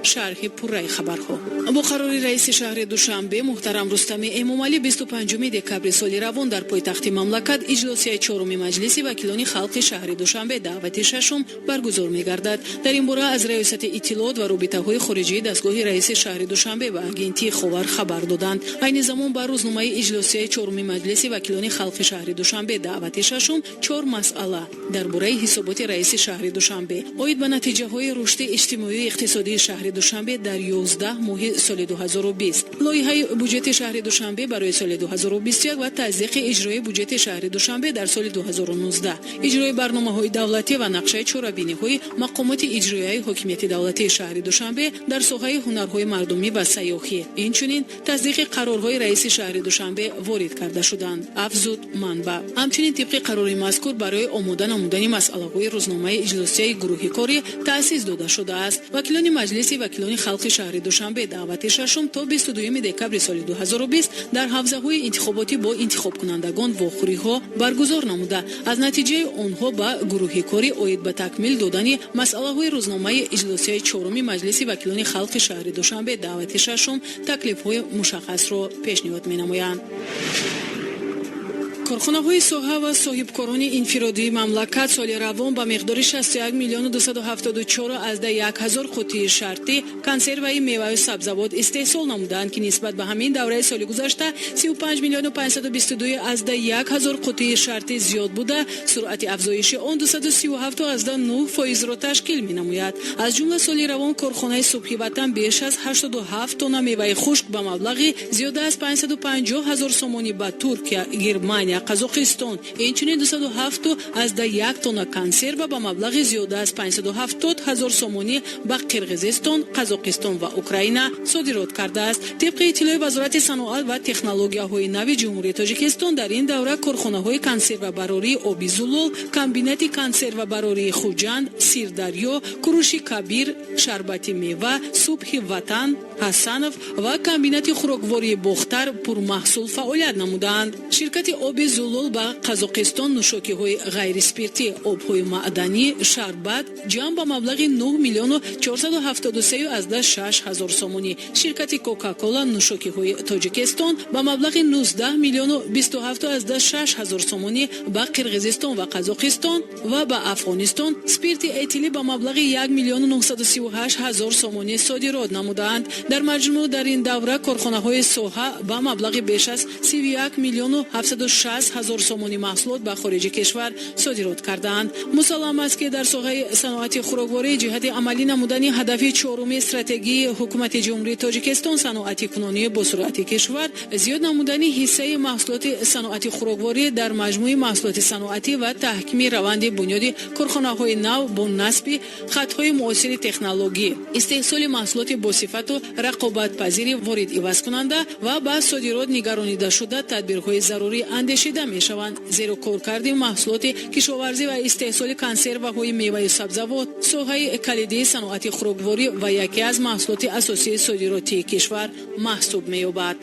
شرح پوره خبرها. با قرار رئیس شهر دوشنبه محترم رستم امامعلی 25 دکبر سال روان در پایتخت مملکت اجلاسی چهارم مجلس وکیلان خلق شهر دوشنبه دعوت ششم برگزار می‌گردد. در این باره از ریاست اطلاعات و رابطه‌های خارجی دستگاه رئیس شهر دوشنبه و اگنتی خبر خبر دادند. عین زمان بر روزنامه اجلاسی چهارم مجلس وکیلان خلق شهر دوشنبه دعوت ششم 4 مسئله درباره حسابات رئیس شهر دوشنبه اید به نتیجه‌های رشد اجتماعی و اقتصادی شهر دوشنبه در 11 ماه سال 2020 لایحه بودجت شهر دوشنبه برای سال 2021 و تزریق اجرای بودجت شهر دوشنبه در سال 2019 اجرای برنامه‌های دولتی و نقشه چاره‌بینی‌های مقامات اجرایی حاکمیت دولتی شهر دوشنبه در ساحه هنرهای مردمی و سیاحی اینچنین تصدیق قرارهای رئیس شهر دوشنبه وارد کرده شدند افزود منبع. همچنین طبق قرار مذکور برای آماده نمودن مسئله‌های روزنامه اجلاسی گروه کاری تأسیس داده شده است. وکیلان مجلس وکیلان خلق شهر دوشنبه دعوت ششم تا 22 دکبر سال 2020 در حوزه‌های انتخاباتی با انتخاب کنندگان واخوری‌ها برگزار نموده از نتیجه آنها به گروه کاری اید به تکمیل دادن مسئله‌های روزنامه اجلاسی چهارم مجلس وکیلان خلق شهر دوشنبه دعوت ششم تکلیف‌های مشخص را پیشنهاد می‌نمایند. کارخانه‌های ساحه و صاحبکاران انفرادی مملکت سال روان با مقدار 61 میلیون 274 از 1000 قطعه شرطی کنسروی میوه و سبزیجات استحصال نمودند که نسبت به همین دوره سال گذشته 35 میلیون 522 از 1000 قطعه شرطی زیاد بوده. سرعت افزایش آن 237 از 9% را تشکیل می‌نماید. از جمله سال روان کارخانه صبحی وطن بیش از 87 تن میوه خشک به مبلغ زیاده از 550,000 سومانی به ترکیه، گرمانیا، قزاقستان، اینچنین 207 از 1 تن کنسرو به مبلغ زیاده از 570,000 سومانی به قرقیزستان، قزاقستان و اوکراین صادرات کرده است. طبق اطلاع وزارت صنعت و تکنولوژی‌های نو جمهوری تاجیکستان در این دوره کارخانه‌های کنسرو براری آبی زلال، کمبینات کنسرو براری خوجند، سیردریا، کروش کبیر، شربت میوه، صبح وطن، حسنов و کمبینات خوراکواری باختر پرمحصول فعالیت نمودند. شرکت آب زلال با قزاقستان نوشاکی‌های غیر اسپرتی، آب‌های معدنی، شربت جمع به مبلغ 9 میلیون 473 از 6,000 سومانی. شرکت کوکاکولا نوشاکی‌های تاجیکستان به مبلغ 19 میلیون 27 از 6,000 سومانی به قرقیزستان و قزاقستان و به افغانستان اسپرت اتیلی به مبلغ 1 میلیون 938 هزار سومانی صادرات نمودند. در مجموع در این دوره کارخانه‌های ساحه به مبلغ بیش از 31 میلیون 760 هزار سومانی محصولات به خارج کشور صادرات کردند. مسلم است که در ساحه صنعت خوراکواری جهت عملی نمودن هدف چهارم استراتژی حکومت جمهوری تاجیکستان صنعت کنونی با سرعت کشور زیاد نمودن حصه محصولات صنعت خوراکواری در مجموع محصولات صنعتی و تحکیم روند بنیادی کارخانه‌های نو با نصب خطهای معاصر تکنولوژی استحصال محصولات با صفت و رقابت پذیر وارد عوض کننده و با صادرات نگرانیده شده تدبیرهای ضروری اندیشیده میشوند. زیرا کارکرد محصولات کشاورزی و استحصال کنسروهای میوه و سبزیجات ساحه کلیدی صنعت خوراکواری و یکی از محصولات اساسی صادراتی کشور محسوب می‌یابد.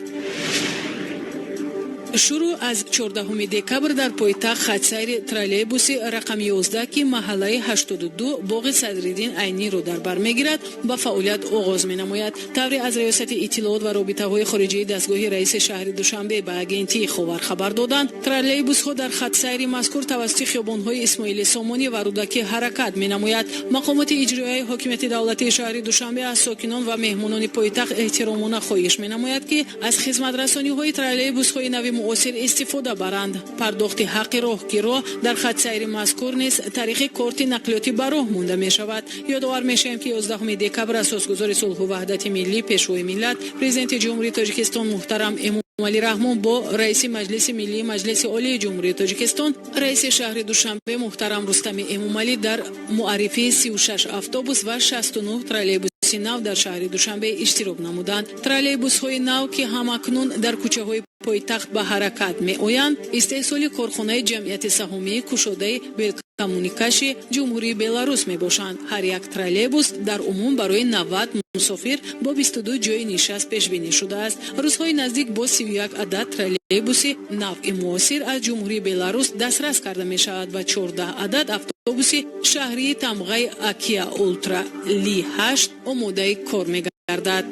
شروع از 14 دکبر در پایتخت خطسیر ترالیبوس رقم 11 که محله 82 باغ صدرالدین عینی را در بر میگیرد با فعالیت آغاز می نماید. طوری از ریاست اطلاعات و رابطه‌های خارجی دستگاه رئیس شهر دوشنبه به اگنتی خبر دادند. ترالیبوس ها در خطسیر مذکور توسط خیابان‌های اسماعیل سامانی و رودکی حرکت می نماید. مقامات اجرایی حاکمیت دولتی شهر دوشنبه از ساکنان و مهمانان پایتخت احترامانه خواهش می نماید که از خدمت رسانی‌های ترالیبوس‌های نو معاصر استفاده برند. پرداخت حق راهگیرا در خط سیر مذکور نیز طریق کارت نقلیاتی به راه مانده می شود. یادآور می شویم که 11 دکبر اساسگذار صلح و وحدت ملی پیشوای ملت پرزیدنت جمهوری تاجیکستان محترم امامعلی رحمان با رئیس مجلس ملی مجلس عالی جمهوری تاجیکستان رئیس شهر دوشنبه محترم رستم امامعلی در معرفی 36 اتوبوس و 69 ترالیبوس نو در شهر دوشنبه اشتراک نمودند. ترالیبوس های نو که همکنون در کوچه های پایتخت به حرکت می‌آیند استحصال کارخانه جمعیت سهامی کشاده کمونیکاش جمهوری بلاروس میباشند. هر یک ترولبوس در عموم برای 90 مسافر با 22 جای نشست پیش بینی شده است. روزهای نزدیک با 31 عدد ترولبوس نوع معاصر از جمهوری بلاروس دسترس کرده می شود و 14 عدد اتوبوس شهری تمغه اکیا اولترا لی 8 آماده کار می گردد.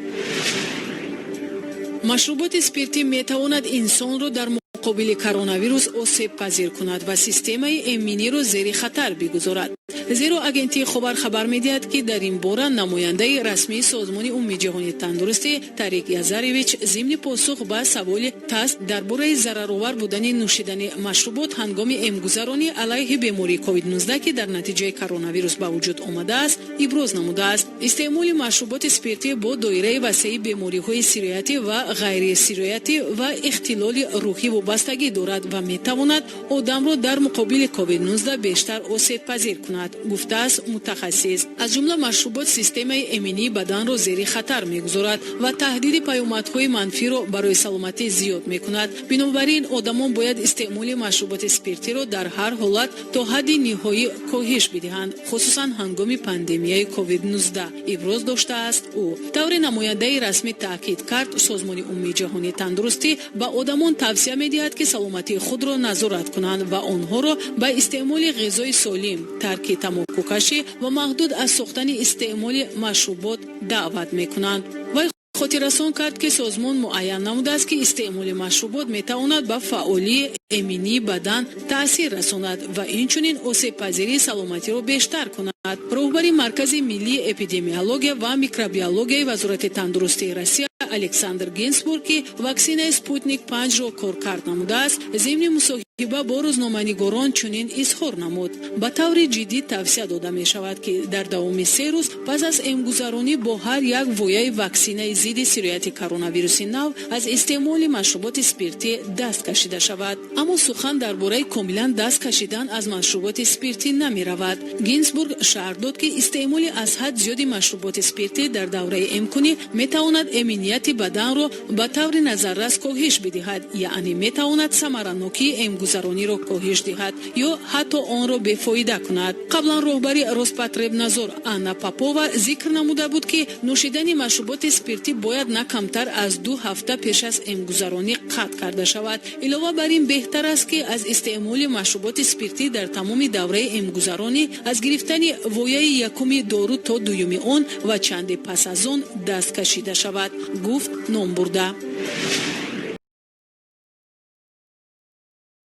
مشروبات اسپریتی می تواند انسان را در مقابل کرونا ویروس آسیب پذیر کند و سیستم ایمنی را زیر خطر بگذارد. زیرا اگنتی خبر می‌دهد که در این باره نماینده رسمی سازمان عمومی جهانی تندرستی طارق یزارویچ ضمن پاسخ به سوال تاس درباره ضررآور بودن نوشیدن مشروبات هنگام امگذرانی علیه بیماری کووید 19 که در نتیجه کرونا ویروس به وجود آمده است ابراز نموده است. استعمال مشروبات اسپریتی با دایره وسیع بیماری‌های سیریاتی و غیر سیریاتی و اختلال روحی وابستگی دارد و می‌تواند آدم را در مقابل کووید 19 بیشتر آسیب پذیر کند، گفته است متخصص. از جمله مشروبات سیستم ایمنی بدن را زیر خطر می‌گذارد و تهدید پیامدهای منفی را برای سلامتی زیاد می‌کند. بنابراین آدمان باید استعمال مشروبات اسپریتی را در هر حالت تا حد نهایی کاهش بدهند، خصوصا هنگام پاندمی کووید 19 ابراز داشته است او. طور نماینده رسمی تاکید کرد سازمان عمومی جهانی تندرستی به آدمان توصیه می‌دهد که سلامتی خود را نظارت کنند و آنها را به استعمال غذای سالم، ترک تمباکو کشی و محدود از ساختن استعمال مشروبات دعوت می‌کنند. وی خاطررسان کرد که سازمان معین نموده است که استعمال مشروبات می‌تواند به فعالی ایمنی بدن تأثیر رساند و اینچنین آسیب پذیری سلامتی را بیشتر کند. رهبر مرکز ملی اپیدمیولوژی و میکروبیولوژی وزارت تندرستی روسیه الکساندر گینزبورگ که واکسن اسپوتنیک 5 را کارکرد نموده است، ضمن مصاحبه با روزنامه‌نگاران چنین اظهار نمود. به طور جدی توصیه داده می شود که در دوام 3 روز پس از امگذرانی با هر یک وایه واکسن ضد سیریت کرونا ویروس نو از استعمال مشروبات اسپریتی دست کشیده شود. اما سخن درباره کاملا دست کشیدن از مشروبات اسپریتی نمی رود. گینزبورگ شرح داد که استعمال از حد زیاد مشروبات اسپریتی در دوره امکانی می تواند امنیت بدن را به طور نظررس کاهش بدهد، یعنی می تواند ثمرانکی امگذرانی را کاهش دهد یا حتی آن را بیفایده کند. قبلا رهبر روسپاتربنادزور آنا پاپووا ذکر نموده بود که نوشیدن مشروبات اسپریتی باید نه کمتر از 2 هفته پیش از امگذرانی قطع کرده شود. علاوه بر این بهتر است که از استعمال مشروبات اسپریتی در تمام دوره امگذرانی از گرفتن وایه یکم دارو تا دوم آن و چند پس از آن دست کشیده شود، گفت نام برده.